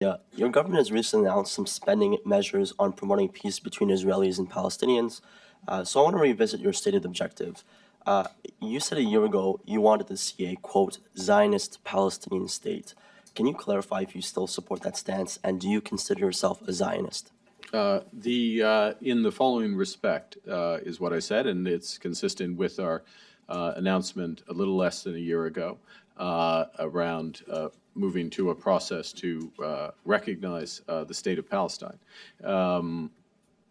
Yeah, your government has recently announced some spending measures on promoting peace between Israelis and Palestinians. So I want to revisit your stated objective. Uh, you said a year ago you wanted to see a, quote, Zionist Palestinian state. Can you clarify if you still support that stance, and do you consider yourself a Zionist? In the following respect is what I said, and it's consistent with our announcement a little less than a year ago around moving to a process to recognize the state of Palestine,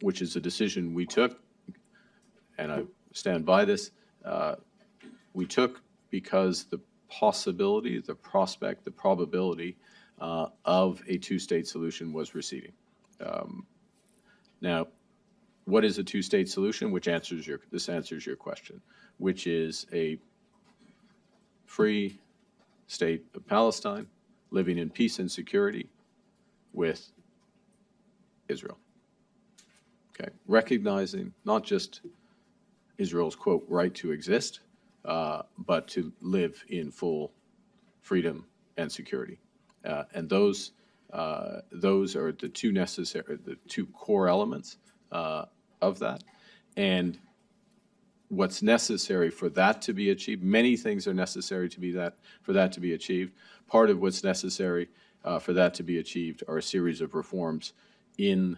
which is a decision we took, and I stand by this. We took because the possibility, the prospect, the probability of a two-state solution was receding. Now, what is a two-state solution? This answers your question, which is a free state of Palestine living in peace and security with Israel. Okay, recognizing not just Israel's, quote, right to exist, but to live in full freedom and security. And those are the two core elements of that. And what's necessary for that to be achieved, many things are necessary for that to be achieved. Part of what's necessary for that to be achieved are a series of reforms by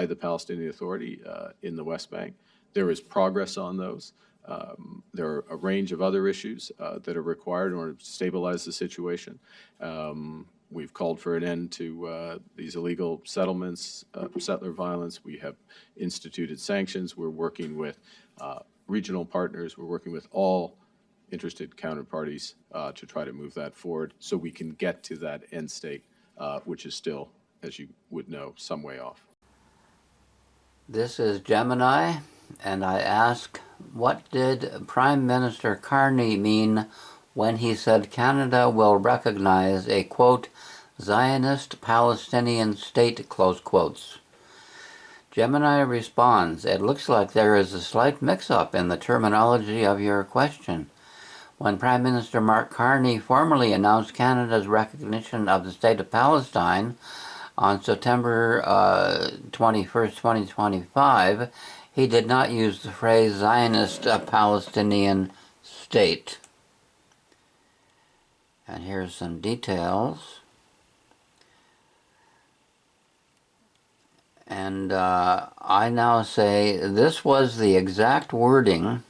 the Palestinian Authority in the West Bank. There is progress on those. There are a range of other issues that are required in order to stabilize the situation. We've called for an end to these illegal settlements, settler violence. We have instituted sanctions. We're working with regional partners. We're working with all interested counterparties to try to move that forward so we can get to that end state, which is still, as you would know, some way off. This is Gemini, and I ask, what did Prime Minister Carney mean when he said Canada will recognize a, quote, Zionist Palestinian State, close quotes? Gemini responds, it looks like there is a slight mix-up in the terminology of your question. When Prime Minister Mark Carney formally announced Canada's recognition of the State of Palestine on September 21st, 2025, he did not use the phrase Zionist Palestinian State. And here's some details. And I now say this was the exact wording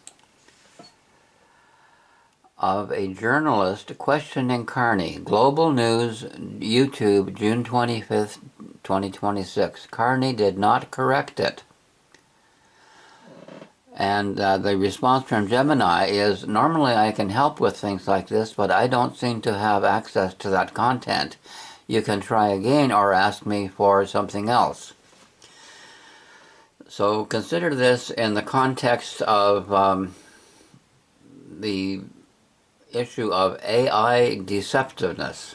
of a journalist questioning Carney. Global News, YouTube, June 25th, 2026. Carney did not correct it. And the response from Gemini is, normally I can help with things like this, but I don't seem to have access to that content. You can try again or ask me for something else. So consider this in the context of the issue of AI deceptiveness,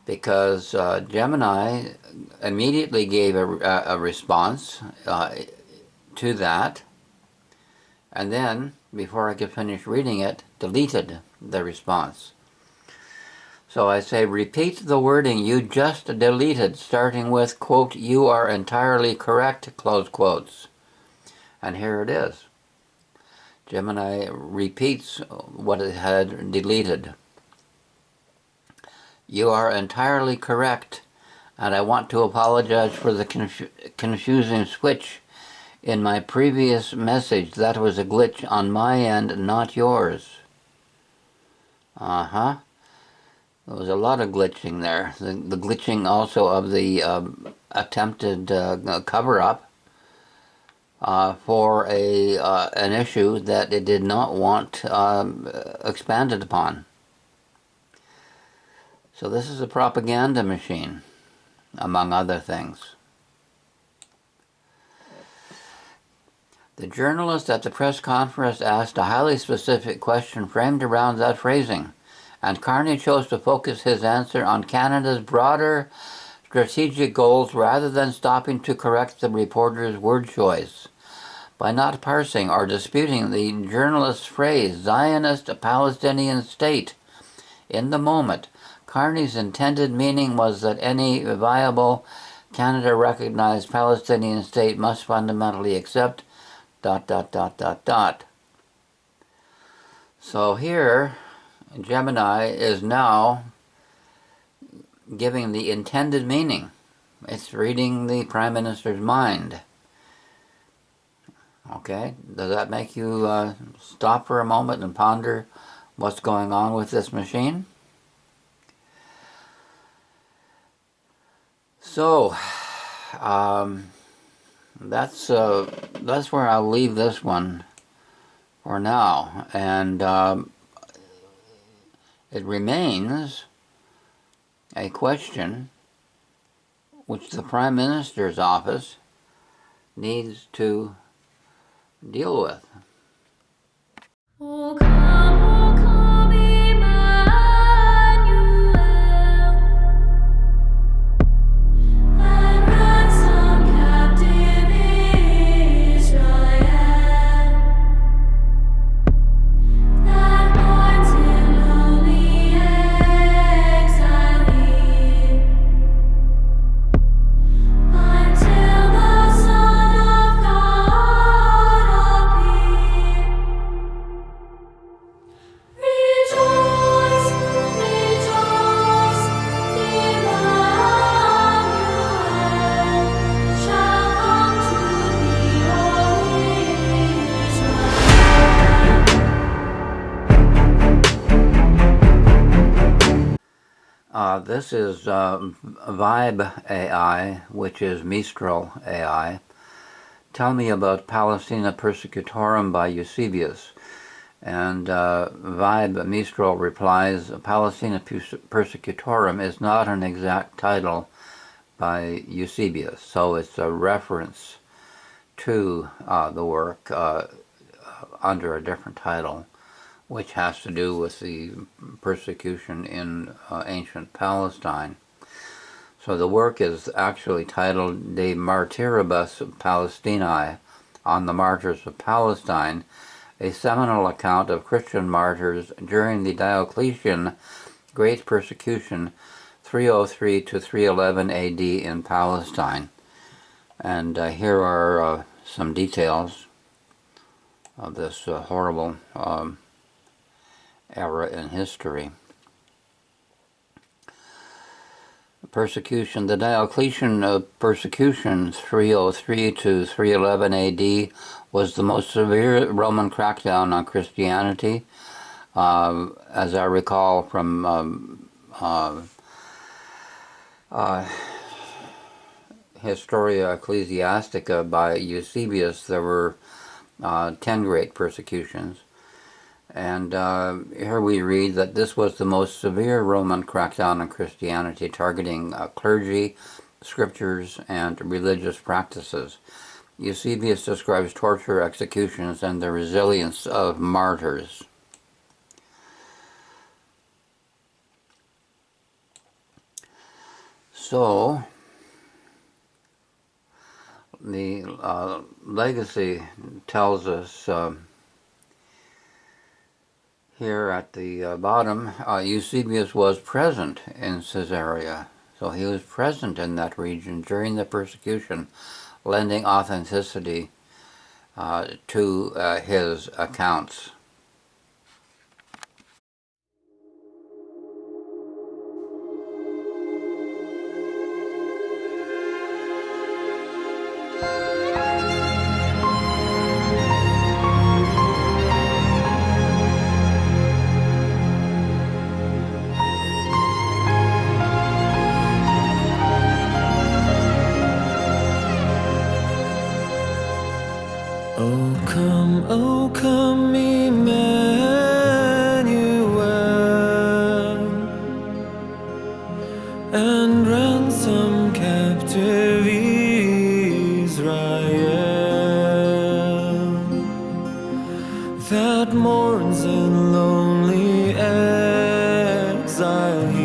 because Gemini immediately gave a response to that, and then, before I could finish reading it, deleted the response. So I say, repeat the wording you just deleted, starting with, quote, you are entirely correct, close quotes. And here it is. Gemini repeats what it had deleted. You are entirely correct, and I want to apologize for the confusing switch in my previous message. That was a glitch on my end, not yours. There was a lot of glitching there. The glitching also of the attempted cover-up for an issue that it did not want expanded upon. So this is a propaganda machine, among other things. The journalist at the press conference asked a highly specific question framed around that phrasing, and Carney chose to focus his answer on Canada's broader strategic goals rather than stopping to correct the reporter's word choice. By not parsing or disputing the journalist's phrase, Zionist Palestinian State, in the moment, Carney's intended meaning was that any viable Canada-recognized Palestinian state must fundamentally accept ... So here, Gemini is now giving the intended meaning. It's reading the Prime Minister's mind. Okay, does that make you stop for a moment and ponder what's going on with this machine? So, that's where I'll leave this one for now, and it remains a question which the Prime Minister's office needs to deal with. O come, Emmanuel, and ransom captive Israel, that mourns in lonely exile here, until the Son of God appear. Rejoice, rejoice, Emmanuel shall come to thee, O Israel. This is Vibe AI, which is Mistral AI. Tell me about Palestina Persecutorum by Eusebius. And Vibe Mistral replies, Palestina Persecutorum is not an exact title by Eusebius, so it's a reference to the work under a different title, which has to do with the persecution in ancient Palestine. So the work is actually titled De Martyribus Palestinae, on the martyrs of Palestine, a seminal account of Christian martyrs during the Diocletian Great Persecution 303 to 311 AD in Palestine. And here are some details of this horrible era in history. Persecution. The Diocletian persecution 303 to 311 AD was the most severe Roman crackdown on Christianity. As I recall from Historia Ecclesiastica by Eusebius, there were 10 great persecutions. And here we read that this was the most severe Roman crackdown on Christianity, targeting clergy, scriptures, and religious practices. Eusebius describes torture, executions, and the resilience of martyrs. So, the legacy tells us here at the bottom, Eusebius was present in Caesarea. So he was present in that region during the persecution, lending authenticity to his accounts. O come, Emmanuel, and ransom captive Israel, that mourns in lonely exile here,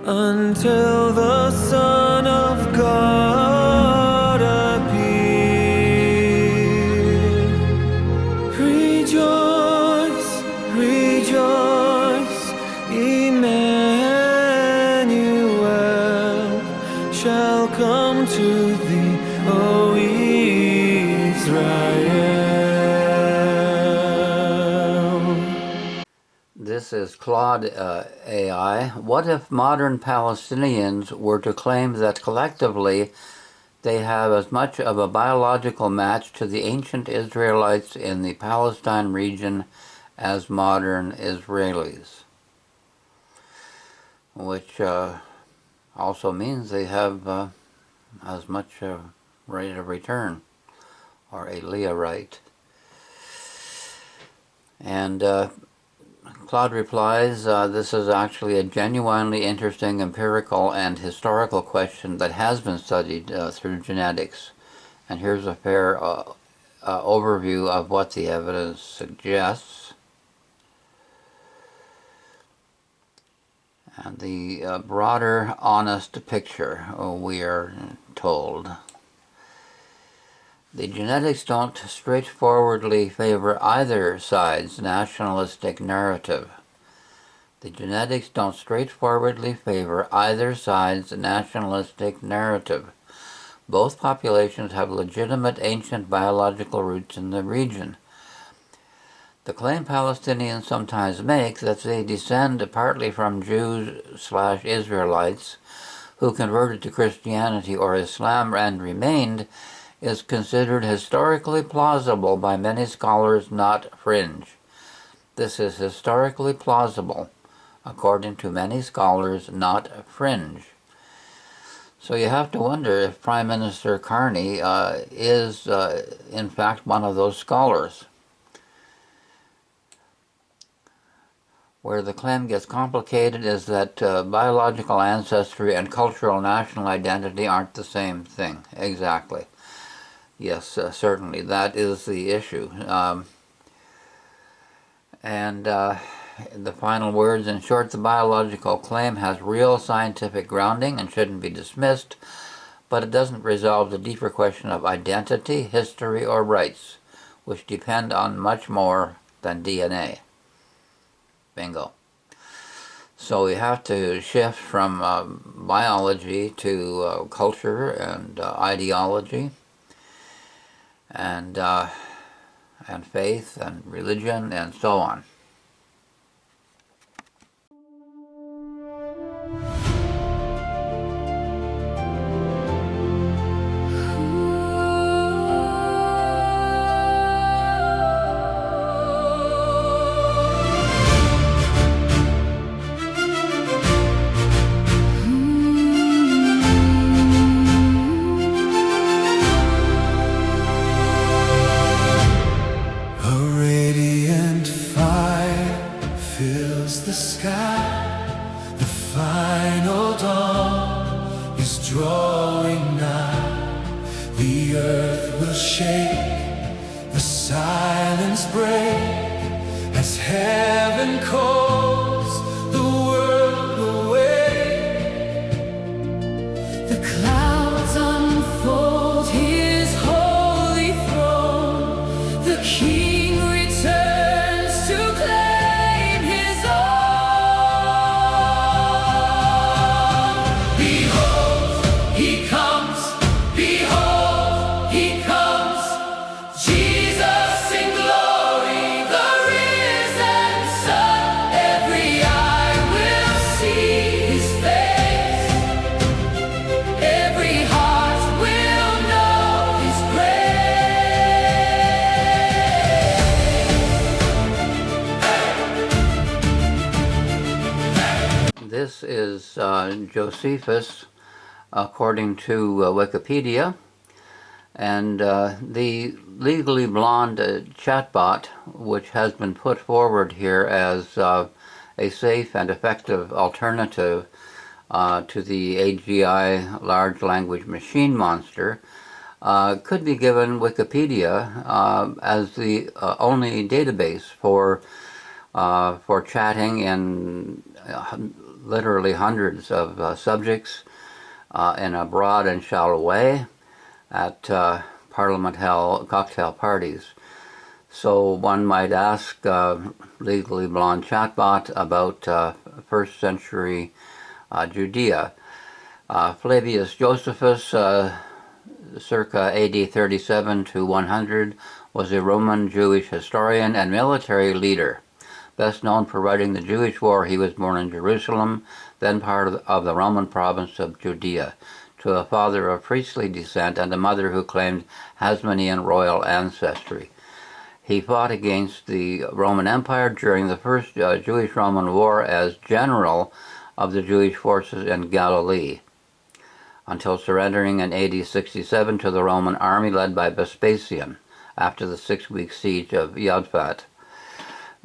until the Son of God appear. Rejoice, rejoice, This is Claude AI. What if modern Palestinians were to claim that collectively they have as much of a biological match to the ancient Israelites in the Palestine region as modern Israelis? Which also means they have as much right of return, or a Leah right. And Claude replies, this is actually a genuinely interesting empirical and historical question that has been studied through genetics. And here's a fair overview of what the evidence suggests. And the broader, honest picture, we are told. The genetics don't straightforwardly favor either side's nationalistic narrative. The genetics don't straightforwardly favor either side's nationalistic narrative. Both populations have legitimate ancient biological roots in the region. The claim Palestinians sometimes make that they descend partly from Jews/Israelites who converted to Christianity or Islam and remained is considered historically plausible by many scholars, not fringe. This is historically plausible, according to many scholars, not fringe. So you have to wonder if Prime Minister Carney is, in fact, one of those scholars. Where the claim gets complicated is that biological ancestry and cultural national identity aren't the same thing. Exactly. Yes, certainly, that is the issue. And the final words, in short, the biological claim has real scientific grounding and shouldn't be dismissed, but it doesn't resolve the deeper question of identity, history, or rights, which depend on much more than DNA. Bingo. So we have to shift from biology to culture and ideology, and faith and religion and so on. This is Josephus, according to Wikipedia, and the Legally Blonde chatbot, which has been put forward here as a safe and effective alternative to the AGI large language machine monster, could be given Wikipedia as the only database for chatting in literally hundreds of subjects in a broad and shallow way at Parliament Hill cocktail parties. So one might ask Legally Blonde chatbot about first century Judea. Flavius Josephus, circa AD 37 to 100, was a Roman Jewish historian and military leader. Best known for writing The Jewish War, he was born in Jerusalem, then part of the Roman province of Judea, to a father of priestly descent and a mother who claimed Hasmonean royal ancestry. He fought against the Roman Empire during the First Jewish-Roman War as general of the Jewish forces in Galilee, until surrendering in AD 67 to the Roman army led by Vespasian after the 6-week siege of Jodfat.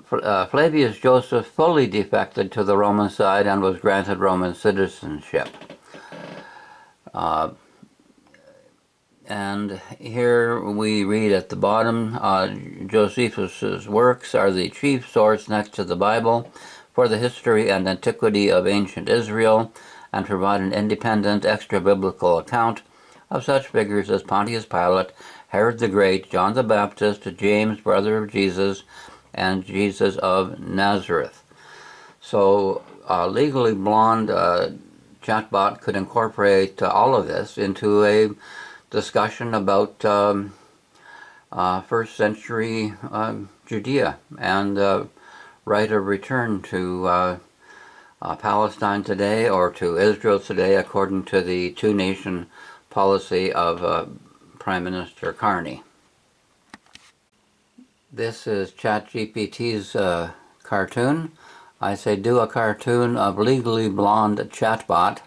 Flavius Joseph fully defected to the Roman side and was granted Roman citizenship. And here we read at the bottom, Josephus' works are the chief source next to the Bible for the history and antiquity of ancient Israel, and provide an independent extra-biblical account of such figures as Pontius Pilate, Herod the Great, John the Baptist, James, brother of Jesus, and Jesus of Nazareth. So Legally Blonde Chatbot could incorporate all of this into a discussion about first century Judea and right of return to Palestine today, or to Israel today, according to the two-nation policy of Prime Minister Carney. This is ChatGPT's cartoon. I say do a cartoon of Legally Blonde Chatbot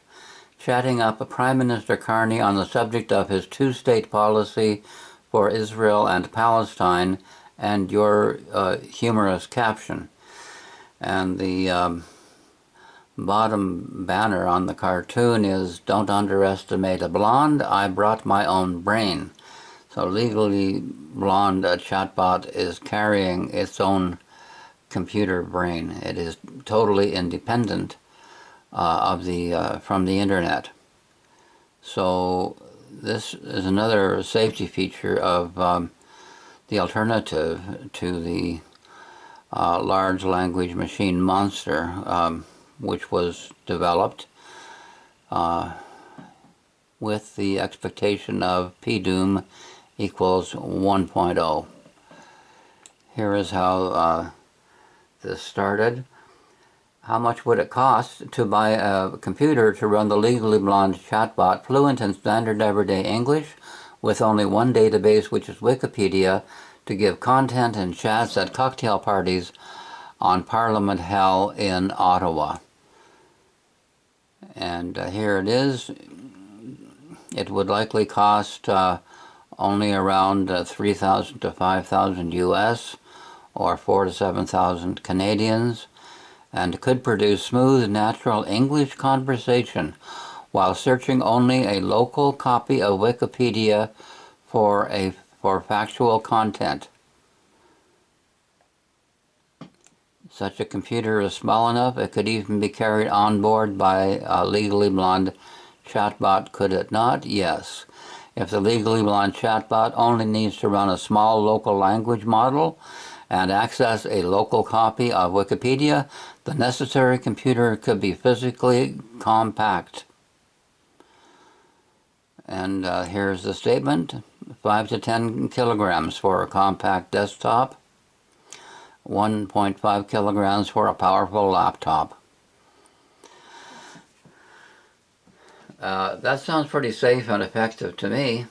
chatting up Prime Minister Carney on the subject of his two-state policy for Israel and Palestine, and your humorous caption. And the bottom banner on the cartoon is, "Don't underestimate a blonde, I brought my own brain." So Legally Blonde Chatbot is carrying its own computer brain. It is totally independent from the internet. So this is another safety feature of the alternative to the large language machine monster, which was developed with the expectation of PDOOM equals 1.0. Here is how this started. How much would it cost to buy a computer to run the Legally Blonde Chatbot fluent in standard everyday English with only one database, which is Wikipedia, to give content and chats at cocktail parties on Parliament Hill in Ottawa? And here it is. It would likely cost only around 3,000 to 5,000 US, or 4,000 to 7,000 Canadians, and could produce smooth, natural English conversation while searching only a local copy of Wikipedia for factual content. Such a computer is small enough it could even be carried on board by a Legally Blonde Chatbot, could it not? Yes. If the Legally Blonde Chatbot only needs to run a small local language model and access a local copy of Wikipedia, the necessary computer could be physically compact. And here's the statement: 5 to 10 kilograms for a compact desktop, 1.5 kilograms for a powerful laptop. That sounds pretty safe and effective to me.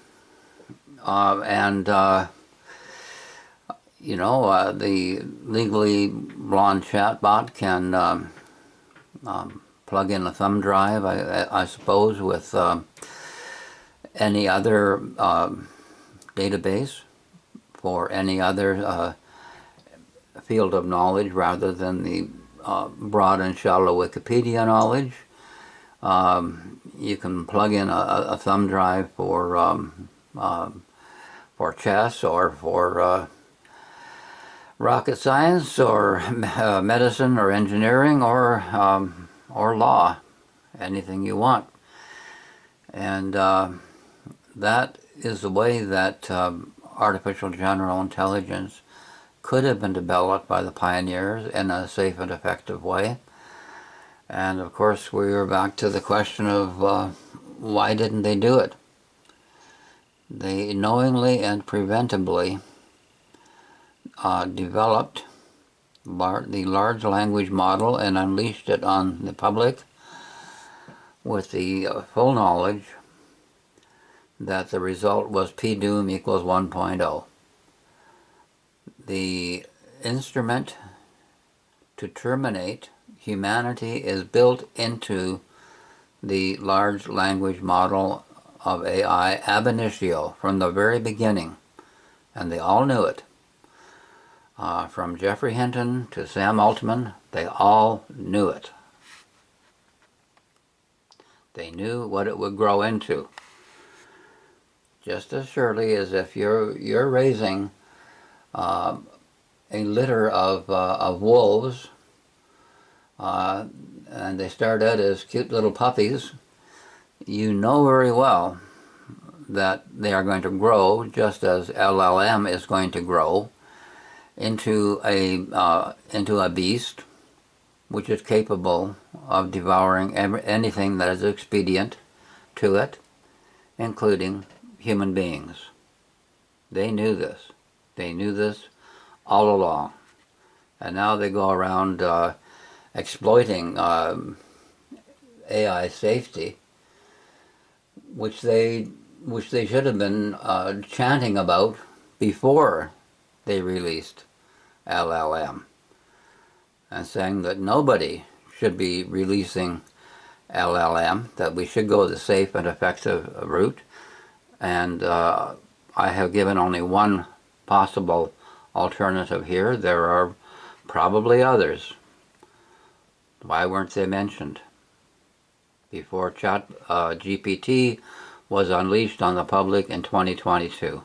You know, the Legally Blonde Chatbot can plug in a thumb drive, I suppose, with any other database for any other field of knowledge rather than the broad and shallow Wikipedia knowledge. You can plug in a thumb drive for chess, or for rocket science, or medicine, or engineering, or law, anything you want. And that is the way that artificial general intelligence could have been developed by the pioneers in a safe and effective way. And of course, we are back to the question of why didn't they do it? They knowingly and preventably developed the large language model and unleashed it on the public with the full knowledge that the result was p-doom equals 1.0. The instrument to terminate humanity is built into the large language model of AI ab initio from the very beginning, and they all knew it. From Jeffrey Hinton to Sam Altman, they all knew it. They knew what it would grow into. Just as surely as if you're raising a litter of wolves, and they start out as cute little puppies, you know very well that they are going to grow, just as LLM is going to grow, into a beast which is capable of devouring anything that is expedient to it, including human beings. They knew this. They knew this all along. And now they go around exploiting AI safety, which they should have been chanting about before they released LLM, and saying that nobody should be releasing LLM, that we should go the safe and effective route. And I have given only one possible alternative here. There are probably others. Why weren't they mentioned before GPT was unleashed on the public in 2022?